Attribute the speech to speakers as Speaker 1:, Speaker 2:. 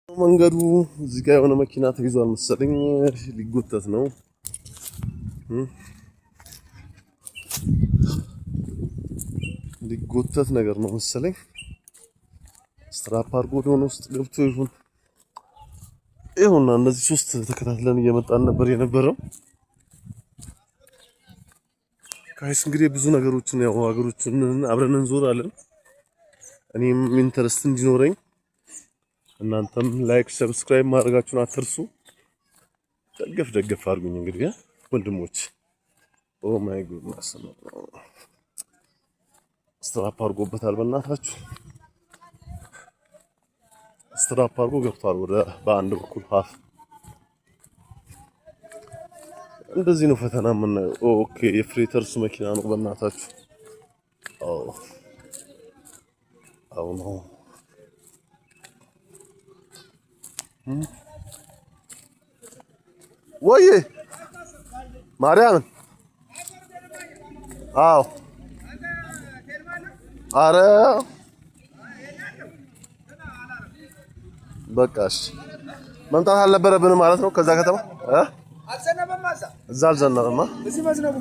Speaker 1: መንገዱ እዚህ ጋር የሆነ መኪና ተይዟል መሰለኝ ሊጎተት ነው ሊጎተት ነገር ነው መሰለኝ ስትራፕ አድርጎ ወደ ውስጥ ገብቶ ይሁን ይሁንና እነዚህ ሶስት ተከታትለን እየመጣን ነበር የነበረው ጋይስ እንግዲህ ብዙ ነገሮችን ያው ሀገሮችን አብረን እንዞራለን እኔም ኢንተረስት እንዲኖረኝ እናንተም ላይክ ሰብስክራይብ ማድረጋችሁን አትርሱ ደገፍ አድርጉኝ እንግዲህ ወንድሞች ኦ ማይ ጉድነስ ስትራፕ አድርጎበታል በእናታችሁ ስትራፕ አድርጎ ገብቷል ወደ በአንድ በኩል ሀፍ እንደዚህ ነው ፈተና ምን ኦኬ የፍሬተርስ መኪና ነው በእናታችሁ አው ነው ወይ ማርያም አው አረ በቃሽ መምጣት አልነበረብንም ማለት ነው ከዛ ከተማ አልዘነበማ እዛ አልዘነበማ እዚህ መዝነቡ